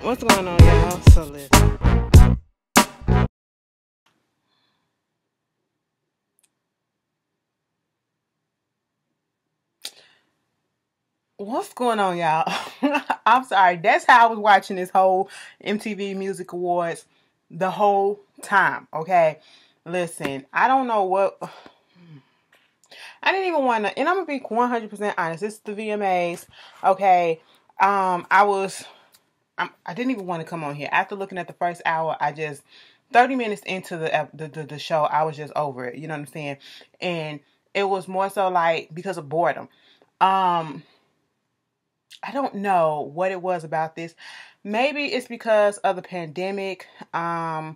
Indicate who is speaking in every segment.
Speaker 1: What's going on, y'all? So listen. What's going on, y'all? I'm sorry. That's how I was watching this whole MTV Music Awards the whole time. Okay, listen. I don't know what. I didn't even want to, and I'm gonna be 100% honest. It's the VMAs. Okay. I was. I didn't even want to come on here after looking at the first hour. 30 minutes into the show, I was just over it. You know what I'm saying? And it was more so like because of boredom. Um, I don't know what it was about this. Maybe it's because of the pandemic. I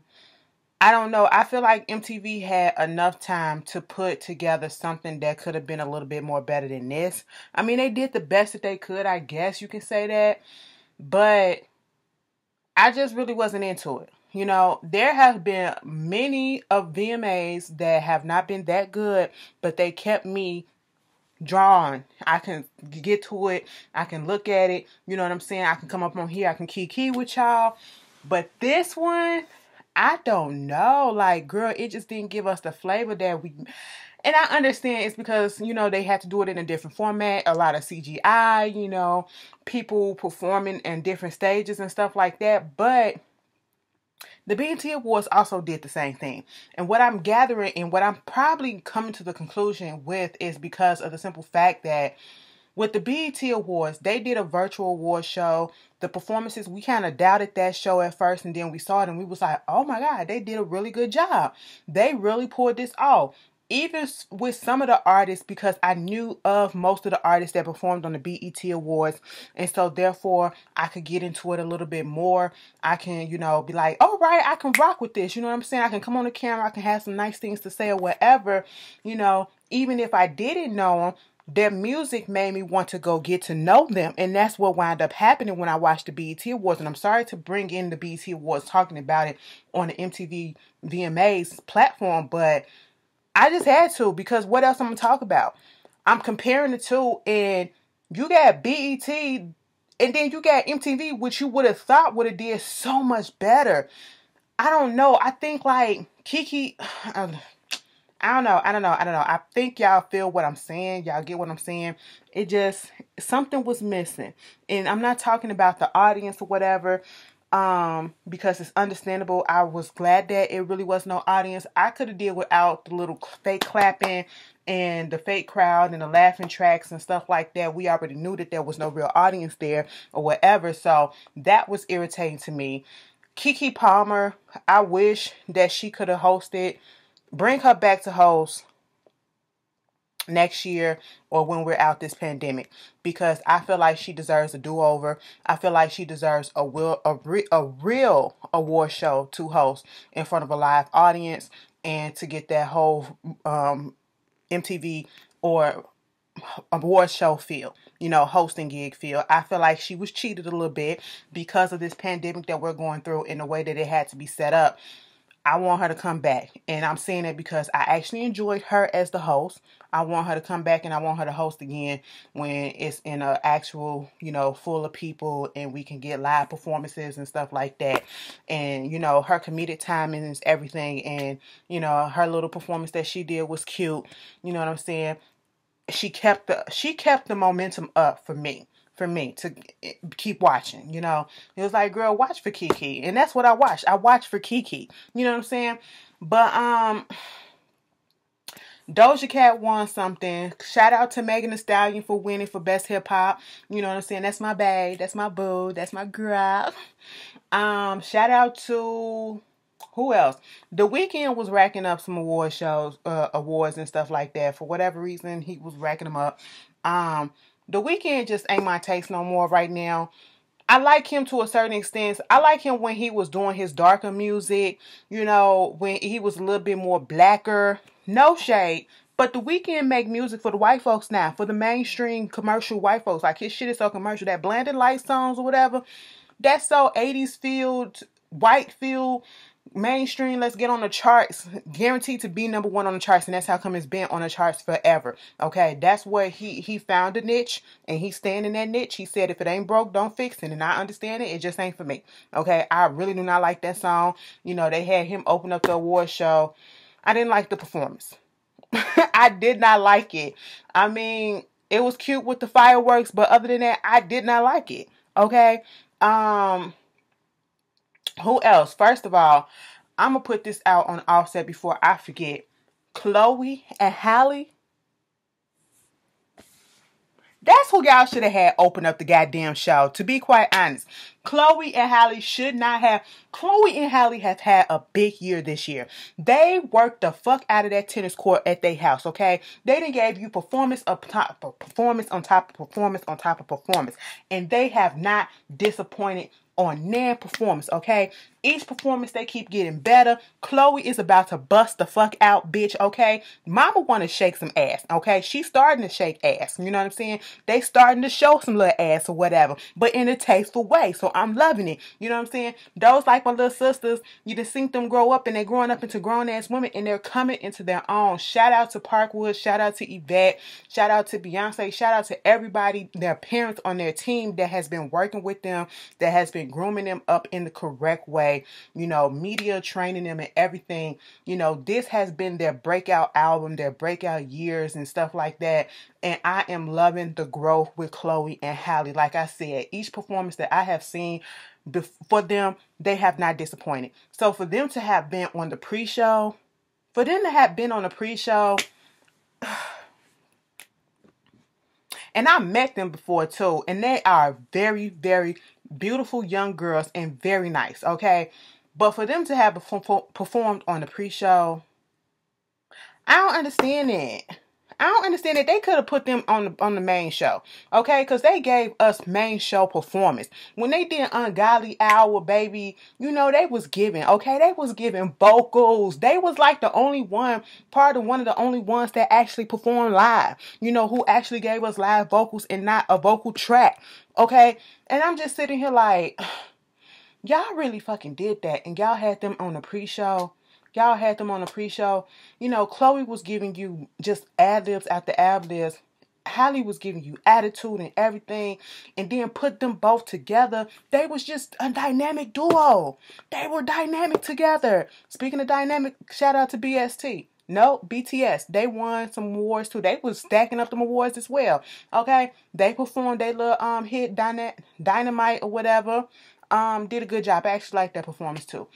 Speaker 1: don't know. I feel like MTV had enough time to put together something that could have been a little bit more better than this. I mean, they did the best that they could, I guess you can say that. But I just really wasn't into it. You know, there have been many of VMAs that have not been that good, but they kept me drawn. I can get to it. I can look at it. You know what I'm saying? I can come up on here. I can kiki with y'all. But this one, I don't know. Like, girl, it just didn't give us the flavor that we... And I understand it's because, you know, they had to do it in a different format. A lot of CGI, you know, people performing in different stages and stuff like that. But the BET Awards also did the same thing. And what I'm gathering and what I'm probably coming to the conclusion with is because of the simple fact that with the BET Awards, they did a virtual award show. The performances, we kind of doubted that show at first, and then we saw it and we was like, oh my God, they did a really good job. They really pulled this off. Even with some of the artists, because I knew of most of the artists that performed on the BET Awards, and so therefore I could get into it a little bit more. I can, you know, be like, all right, I can rock with this. You know what I'm saying? I can come on the camera, I can have some nice things to say or whatever. You know, even if I didn't know them, their music made me want to go get to know them. And that's what wound up happening when I watched the BET Awards. And I'm sorry to bring in the BET Awards talking about it on the MTV VMAs platform, but I just had to, because what else I'm going to talk about? I'm comparing the two, and you got BET and then you got MTV, which you would have thought would have did so much better. I don't know. I think like Kiki, I don't know. I think y'all feel what I'm saying. Y'all get what I'm saying. It just, something was missing. And I'm not talking about the audience or whatever, because it's understandable. I was glad that it really was no audience. I could have did without the little fake clapping and the fake crowd and the laughing tracks and stuff like that. We already knew that there was no real audience there or whatever. So that was irritating to me. Keke Palmer, I wish that she could have hosted. Bring her back to host next year or when we're out this pandemic, because I feel like she deserves a do-over. I feel like she deserves a real award show to host in front of a live audience and to get that whole MTV or award show feel, you know, hosting gig feel. I feel like she was cheated a little bit because of this pandemic that we're going through in the way that it had to be set up. I want her to come back. And I'm saying that because I actually enjoyed her as the host. I want her to come back, and I want her to host again when it's in an actual, you know, full of people and we can get live performances and stuff like that. And, you know, her comedic timing is everything. And, you know, her little performance that she did was cute. You know what I'm saying? She kept the momentum up for me to keep watching. You know, it was like, girl, watch for Kiki. And that's what I watched. I watched for Kiki. You know what I'm saying? But Doja Cat won something. Shout out to Megan Thee Stallion for winning for Best Hip Hop. You know what I'm saying? That's my babe. That's my boo. That's my girl. Shout out to who else? The Weeknd was racking up some awards and stuff like that. For whatever reason, he was racking them up. The Weeknd just ain't my taste no more right now. I like him to a certain extent. I like him when he was doing his darker music, you know, when he was a little bit more blacker. No shade. But The Weeknd make music for the white folks now, for the mainstream commercial white folks. Like, his shit is so commercial. That Blinded Light songs or whatever, that's so 80s filled, white filled. mainstream, let's get on the charts, guaranteed to be number one on the charts, and that's how come it's been on the charts forever. Okay, that's where he found a niche, and he's staying in that niche. He said, if it ain't broke, don't fix it, and I understand it. It just ain't for me. Okay, I really do not like that song. You know, they had him open up the award show. I didn't like the performance. I did not like it. I mean, it was cute with the fireworks, but other than that, I did not like it. Okay. Who else? First of all, I'm going to put this out on Offset before I forget. Chloe and Halle. That's who y'all should have had open up the goddamn show. To be quite honest, Chloe and Halle should not have. Chloe and Halle have had a big year this year. They worked the fuck out of that tennis court at their house, okay? They done gave you performance on top of performance on top of performance on top of performance. And they have not disappointed on their performance, okay? Each performance, they keep getting better. Chloe is about to bust the fuck out, bitch, okay? Mama want to shake some ass, okay? She's starting to shake ass, you know what I'm saying? They starting to show some little ass or whatever, but in a tasteful way, so I'm loving it, you know what I'm saying? Those like my little sisters, you just seen them grow up, and they're growing up into grown-ass women, and they're coming into their own. Shout out to Parkwood, shout out to Yvette, shout out to Beyonce, shout out to everybody, their parents on their team that has been working with them, that has been grooming them up in the correct way. You know, media training them and everything. You know, this has been their breakout album, their breakout years and stuff like that. And I am loving the growth with Chloe and Halle. Like I said, each performance that I have seen for them, they have not disappointed. So for them to have been on the pre-show, and I met them before too, and they are very, very beautiful young girls and very nice, okay? But for them to have performed on the pre-show, I don't understand it. I don't understand it. They could have put them on the main show, okay? Because they gave us main show performance. When they did Ungodly Hour, baby, you know, they was giving, okay? They was giving vocals. They was like one of the only ones that actually performed live, you know, who actually gave us live vocals and not a vocal track, okay? And I'm just sitting here like, y'all really fucking did that, and y'all had them on the pre-show. Y'all had them on the pre-show. You know, Chloe was giving you just ad-libs after ad-libs. Halle was giving you attitude and everything. And then put them both together. They was just a dynamic duo. They were dynamic together. Speaking of dynamic, shout out to BST. No, BTS. They won some awards too. They was stacking up them awards as well. Okay? They performed their little hit Dynamite or whatever. Did a good job. I actually like that performance too.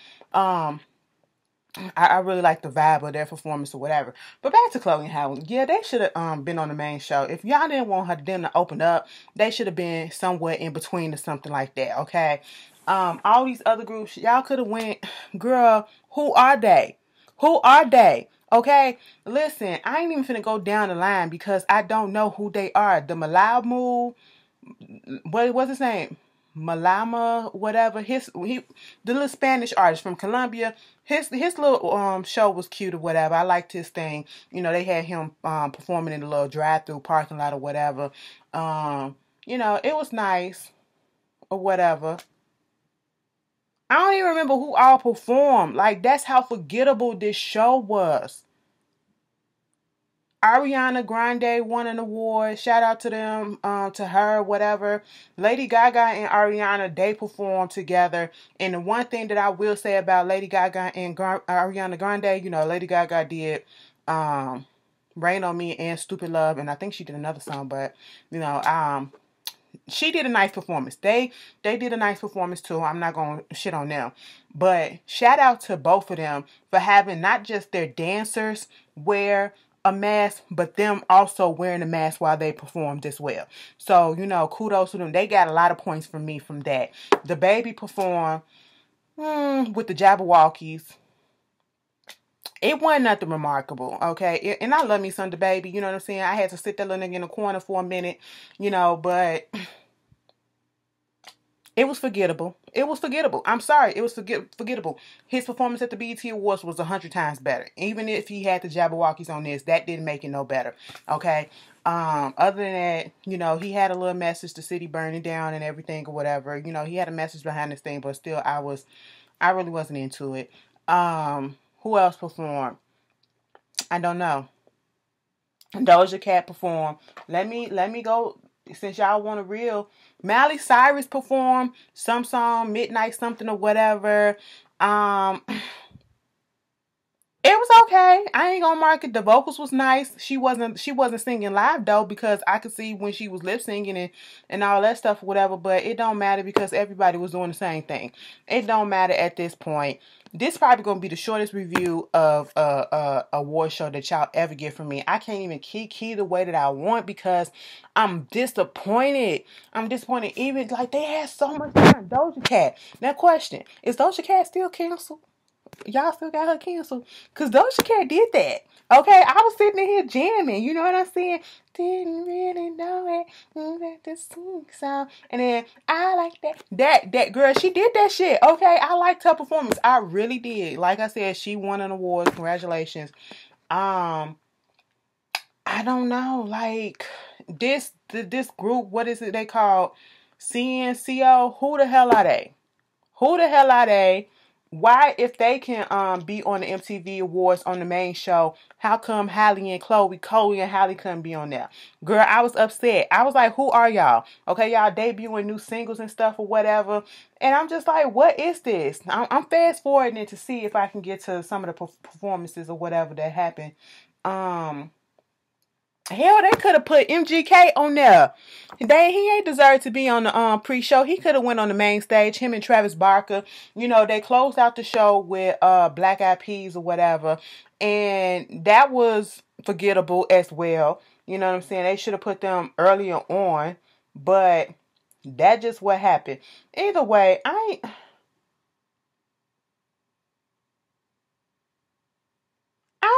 Speaker 1: I really like the vibe of their performance or whatever. But back to Chloe and Halle. Yeah, they should have been on the main show. If y'all didn't want them to open up, they should have been somewhere in between or something like that, okay? All these other groups, y'all could have went, girl, who are they? Who are they? Okay? Listen, I ain't even finna go down the line because I don't know who they are. The Malamu, what's his name? Malama, whatever. The little Spanish artist from Colombia. His little show was cute or whatever. I liked his thing. You know, they had him performing in the little drive-through parking lot or whatever. You know, it was nice or whatever. I don't even remember who all performed. Like, that's how forgettable this show was. Ariana Grande won an award. Shout out to them, to her, whatever. Lady Gaga and Ariana, they performed together. And the one thing that I will say about Lady Gaga and Ariana Grande, you know, Lady Gaga did Rain on Me and Stupid Love, and I think she did another song, but, you know, she did a nice performance. They did a nice performance too. I'm not going to shit on them. But shout out to both of them for having not just their dancers wear a mask, but them also wearing a mask while they performed as well. So, you know, kudos to them. They got a lot of points from me from that. The baby performed with the Jabberwockies. It wasn't nothing remarkable, okay? And I love me some DaBaby, you know what I'm saying? I had to sit that little nigga in the corner for a minute, you know, but it was forgettable. It was forgettable. I'm sorry. It was forgettable. His performance at the BET Awards was 100 times better. Even if he had the Jabberwockies on this, that didn't make it no better, okay? Other than that, you know, he had a little message, the city burning down and everything or whatever. You know, he had a message behind this thing, but still, I really wasn't into it. Who else performed? I don't know. Doja Cat performed. Let me go, since y'all want a real. Miley Cyrus performed some song, Midnight something or whatever. Um It was okay. I ain't gonna mark it. The vocals was nice. She wasn't singing live though, because I could see when she was lip singing and all that stuff, whatever. But it don't matter because everybody was doing the same thing. It don't matter at this point. This probably gonna be the shortest review of a award show that y'all ever get from me. I can't even key the way that I want because I'm disappointed. I'm disappointed. Even like they had so much time. Doja Cat. Now question: is Doja Cat still canceled? Y'all still got her canceled? Because Doja Cat did that. Okay, I was sitting in here jamming. You know what I'm saying? Didn't really know it. Let the sing song. And then I like that. That girl, she did that shit. Okay, I liked her performance. I really did. Like I said, she won an award. Congratulations. I don't know. Like this group, what is it they call? CNCO? Who the hell are they? Who the hell are they? Why, if they can be on the MTV Awards on the main show, how come Halle and Chloe and Halle couldn't be on there? Girl, I was upset. I was like, who are y'all? Okay, y'all debuting new singles and stuff or whatever. And I'm just like, what is this? I'm fast forwarding it to see if I can get to some of the performances or whatever that happened. Hell, they could have put MGK on there. He ain't deserved to be on the pre-show. He could have went on the main stage. Him and Travis Barker. You know, they closed out the show with Black Eyed Peas or whatever, and that was forgettable as well. You know what I'm saying? They should have put them earlier on, but that just what happened. Either way, I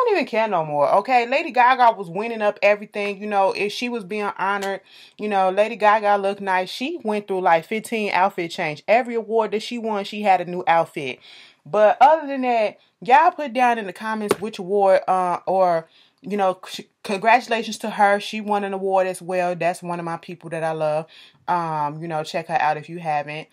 Speaker 1: don't even care no more, okay? Lady Gaga was winning up everything, you know, if she was being honored, you know, Lady Gaga looked nice. She went through like 15 outfit change. Every award that she won, she had a new outfit. But other than that, y'all put down in the comments which award, or, you know, congratulations to her. She won an award as well. That's one of my people that I love. You know, check her out if you haven't.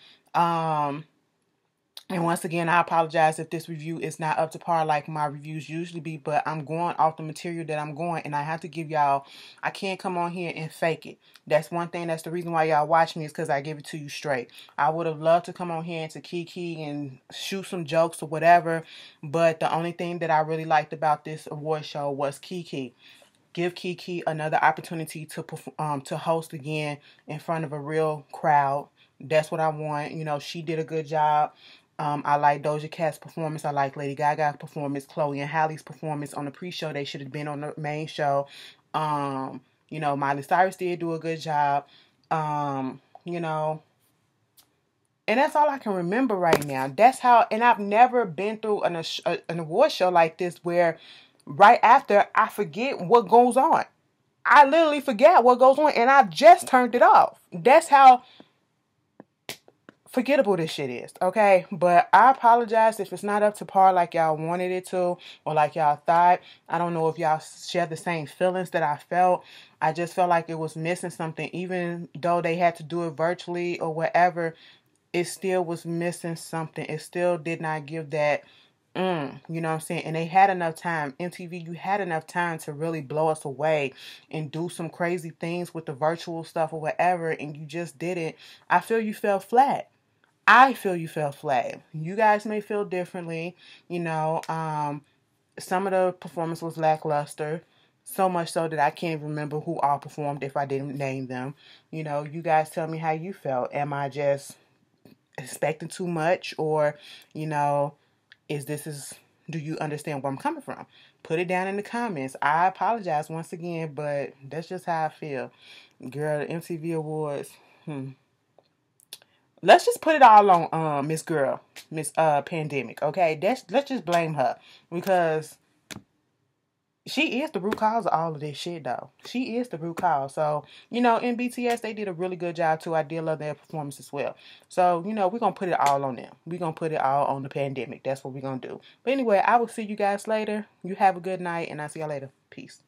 Speaker 1: And once again, I apologize if this review is not up to par like my reviews usually be, but I'm going off the material that I'm going, and I have to give y'all, I can't come on here and fake it. That's one thing, that's the reason why y'all watch me, is because I give it to you straight. I would have loved to come on here and to kiki and shoot some jokes or whatever, but the only thing that I really liked about this award show was Kiki. Give Kiki another opportunity to perform, to host again in front of a real crowd. That's what I want. You know, she did a good job. I like Doja Cat's performance. I like Lady Gaga's performance. Chloe and Halle's performance on the pre-show. They should have been on the main show. You know, Miley Cyrus did do a good job. You know, and that's all I can remember right now. That's how, and I've never been through an award show like this where right after I forget what goes on. I literally forget what goes on, and I've just turned it off. That's how forgettable this shit is, okay? But I apologize if it's not up to par like y'all wanted it to, or like y'all thought. I don't know if y'all share the same feelings that I felt. I just felt like it was missing something. Even though they had to do it virtually or whatever, it still was missing something. It still did not give that, you know what I'm saying? And they had enough time. MTV, you had enough time to really blow us away and do some crazy things with the virtual stuff or whatever, and you just didn't. I feel you fell flat. I feel you fell flat. You guys may feel differently. You know, some of the performance was lackluster. So much so that I can't even remember who all performed if I didn't name them. You know, you guys tell me how you felt. Am I just expecting too much? Or, you know, do you understand where I'm coming from? Put it down in the comments. I apologize once again, but that's just how I feel. Girl, the MTV Awards, Let's just put it all on Miss Pandemic, okay? Let's just blame her, because she is the root cause of all of this shit, though. She is the root cause. So, you know, in BTS, they did a really good job, too. I did love their performance as well. So, you know, we're going to put it all on them. We're going to put it all on the pandemic. That's what we're going to do. But anyway, I will see you guys later. You have a good night, and I'll see y'all later. Peace.